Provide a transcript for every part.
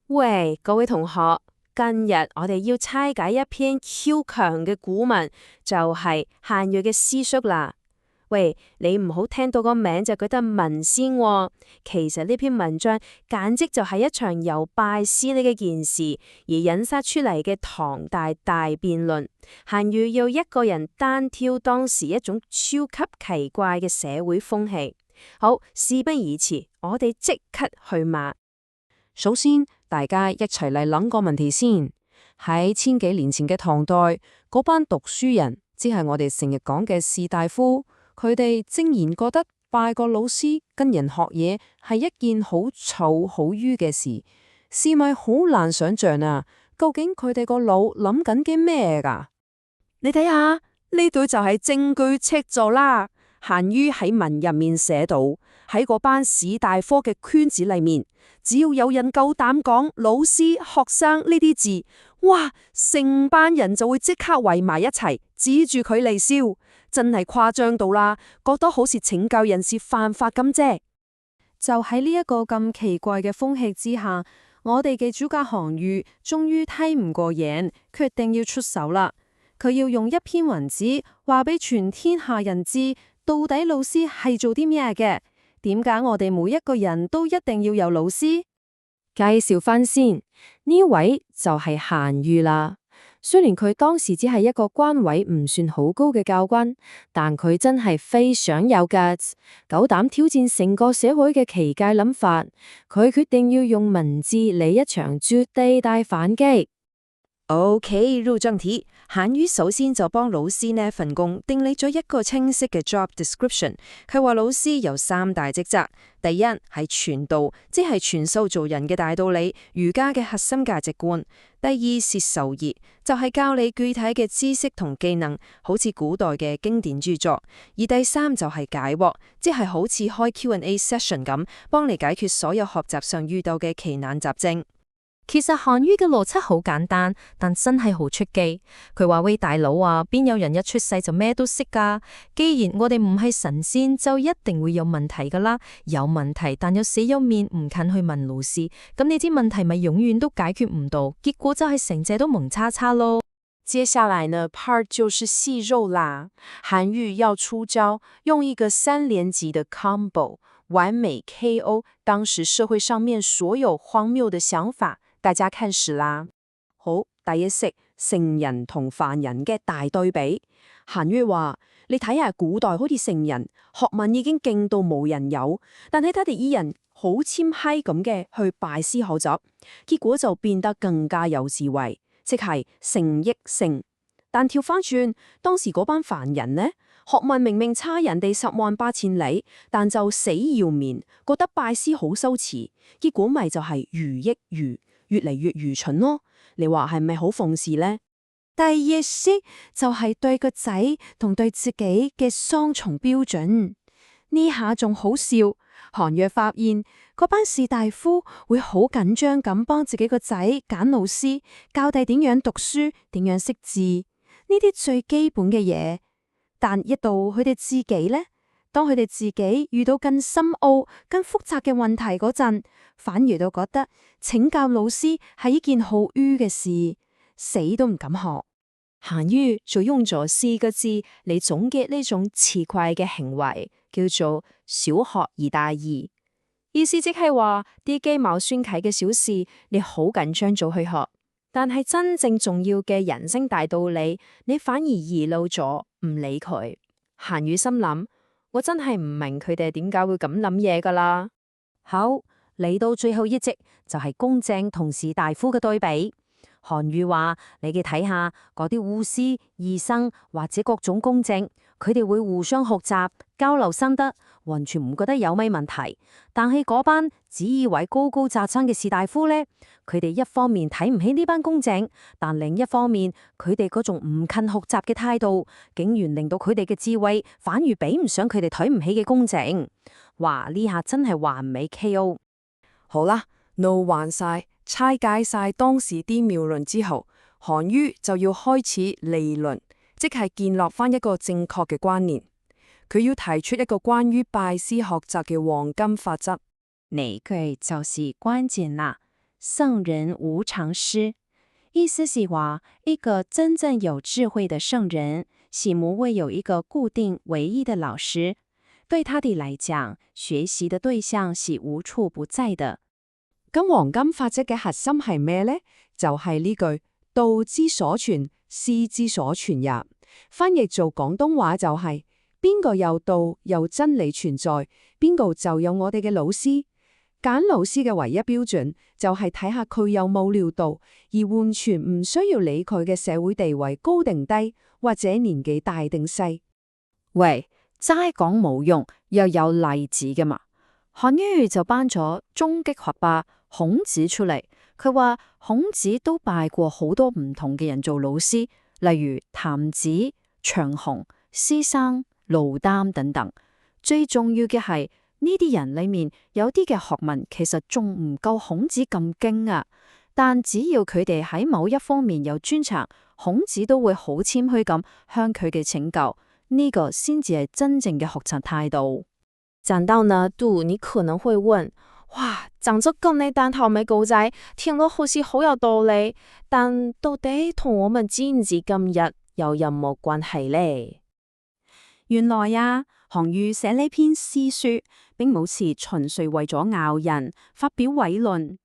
喂，各位同學，今日我哋要拆解一篇超強嘅古文，就係韓愈嘅詩書啦。喂，你唔好聽到個名就覺得文仙喎，其實呢篇文章簡直就係一場由拜師呢嘅件事而引發出嚟嘅唐代大辯論。韓愈要一個人單挑當時一種超級奇怪嘅社會風氣。好，事不宜遲，我哋即刻去馬。首先，大家一齊嚟諗個問題先。喺千幾年前嘅唐代，嗰班讀書人，即係我哋成日講嘅士大夫，佢哋竟然覺得拜個老師跟人學嘢係一件好臭好淤嘅事，試咪好難想象啊！究竟佢哋個腦諗緊啲咩㗎？你睇下呢度就係證據赤座啦。韓愈喺文入面寫到，喺嗰班士大夫嘅圈子裏面，只要有人夠膽講老師、學生呢啲字，哇，成班人就會即刻圍埋一齊指住佢嚟笑，真係誇張到啦，覺得好似懲教人士犯法咁啫。就喺呢一個咁奇怪嘅風氣之下，我哋嘅主角韓愈終於睇唔過癮，決定要出手啦。佢要用一篇文字話俾全天下人知，到底老師係做啲咩嘅？點解我哋每一個人都一定要有老師？介紹翻先，呢位就係韓愈啦。雖然佢當時只係一個官位唔算好高嘅教官，但佢真係非常有 guts， 夠膽挑戰成個社會嘅奇怪諗法。佢決定要用文字嚟一場絕地大反擊。OK， 入正題。韓愈首先就幫老師呢份工訂立咗一個清晰嘅 job description。佢話老師有三大職責：第一係傳道，即係傳授做人嘅大道理，儒家嘅核心價值觀；第二是授業，就係教你具體嘅知識同技能，好似古代嘅經典著作；而第三就係解惑，即係好似開 Q&A session 咁，幫你解決所有學習上遇到嘅奇難雜症。其實韓愈嘅邏輯好簡單，但真係好出奇。佢話：喂，大佬啊，邊有人一出世就咩都識㗎？既然我哋唔係神仙，就一定會有問題㗎啦。有問題，但又死咗面唔近去問老師，咁你啲問題咪永遠都解決唔到，結果就係成隻都蒙叉叉咯。接下來呢 part 就是細肉啦。韓愈要出招，用一個3連擊的 combo， 完美 KO 當時社會上面所有荒謬的想法。大家看史啦。好，第一式聖人同凡人嘅大對比。韓愈話：你睇下古代好似聖人，學問已經勁到冇人有，但係佢哋依人好謙虛咁嘅去拜師學習，結果就變得更加有智慧，即係聖益聖。但調翻轉，當時嗰班凡人呢，學問明明差人哋10萬8千里，但就死要面，覺得拜師好羞恥，結果咪就係愚益愚。越嚟越愚蠢咯，你話係咪好諷刺呢？第二式就係對個仔同對自己嘅雙重標準。呢下仲好笑，韓愈發現嗰班士大夫會好緊張咁幫自己個仔揀老師，教弟點樣讀書，點樣識字，呢啲最基本嘅嘢。但一到佢哋自己呢？當佢哋自己遇到更深奧、更複雜嘅問題嗰陣，反而都覺得請教老師係一件好迂嘅事，死都唔敢學。韓愈就用咗4個字嚟總結呢種奇怪嘅行為，叫做小學而大義。意思即係話啲雞毛蒜皮嘅小事，你好緊張做去學，但係真正重要嘅人生大道理，你反而遺漏咗，唔理佢。韓愈心諗：我真係唔明佢哋點解會咁諗嘢噶啦。好，嚟到最後一節就係公正同士大夫嘅對比。韓愈話：你哋睇下嗰啲護師、醫生或者各種公正，佢哋會互相學習、交流心得，完全唔覺得有咩問題。但係嗰班只以為高高在上嘅士大夫呢，佢哋一方面睇唔起呢班公正，但另一方面佢哋嗰種唔勤學習嘅態度，竟然令到佢哋嘅智慧反而比唔上佢哋睇唔起嘅公正。哇！呢下真係完美 KO。好啦，怒還晒，拆解晒當時啲謬論之後，韓愈就要開始理論，即係建立翻一個正確嘅觀念。佢要提出一個關於拜師學習嘅黃金法則。呢句就是關鍵啦。聖人無常師。意思是話，一個真正有智慧的聖人，是不會有一個固定唯一的老師。對他哋嚟講，學習的對象是無處不在的。咁黃金法則嘅核心係咩呢？就係呢句道之所傳，師之所傳也。翻譯做廣東話就係邊個有道有真理存在，邊個就有我哋嘅老師。揀老師嘅唯一標準就係睇下佢有冇料到，而完全唔需要理佢嘅社會地位高定低，或者年紀大定細。喂，齋講冇用，又有例子㗎嘛？韓愈就頒咗終極學霸孔子出嚟，佢話孔子都拜過好多唔同嘅人做老師，例如譚子、長虹、師生、盧丹等等。最重要嘅係，呢啲人裏面有啲嘅學問其實仲唔夠孔子咁精啊，但只要佢哋喺某一方面有專長，孔子都會好謙虛咁向佢哋請教，呢個先至係真正嘅學習態度。講到呢度，你可能會問，哇，講咗咁呢單頭尾故仔，聽落好似好有道理，但到底同我們今時今日有任何關係呢？原來啊，韓愈寫呢篇詩書，並冇是純粹為咗拗人、發表偉論。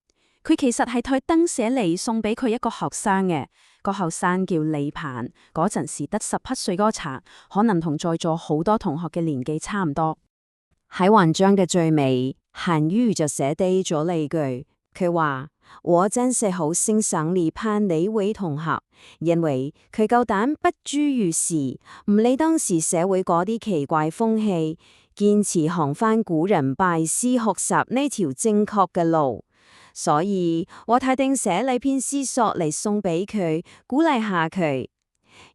佢其實係託登寫嚟送俾佢一個學生嘅，個學生叫李鵬，嗰陣時得17歲嗰層，可能同在座好多同學嘅年紀差唔多。喺文章嘅最尾，韓愈就寫低咗呢句，佢話：我真是好欣賞李鵬呢位同學，因為佢夠膽不誅於時，唔理當時社會嗰啲奇怪風氣，堅持行翻古人拜師學習呢條正確嘅路。所以我睇定寫呢篇詩作嚟送俾佢，鼓勵下佢。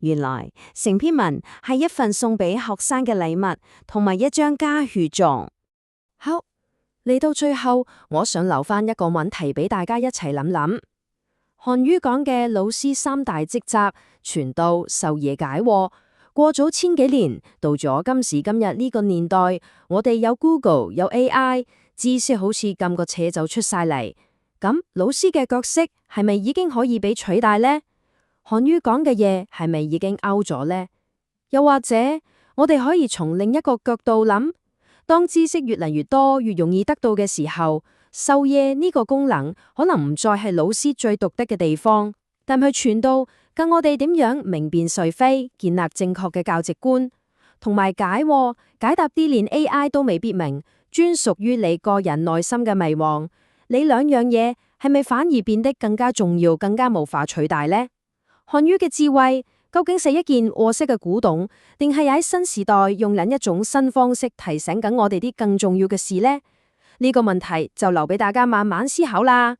原來成篇文係一份送俾學生嘅禮物，同埋一張家書狀。好，嚟到最後，我想留翻一個問題俾大家一齊諗諗。韓愈講嘅老師三大職責：傳道、授業、解惑。過咗千幾年，到咗今時今日呢個年代，我哋有 Google 有 AI， 知識好似撳個掣就出晒嚟。咁老師嘅角色係咪已經可以被取代呢？韓愈講嘅嘢係咪已經 out 咗呢？又或者我哋可以從另一個角度諗，當知識越嚟越多、越容易得到嘅時候，授業呢個功能可能唔再係老師最獨特嘅地方，但係傳道教我哋點樣明辨是非，建立正確嘅價值觀，同埋解惑解答啲連 AI 都未必明，專屬於你個人內心嘅迷惘。你兩樣嘢係咪反而變得更加重要、更加無法取代呢？韓愈嘅智慧究竟係一件過時嘅古董，定係喺新時代用另一種新方式提醒緊我哋啲更重要嘅事呢？呢個問題就留俾大家慢慢思考啦。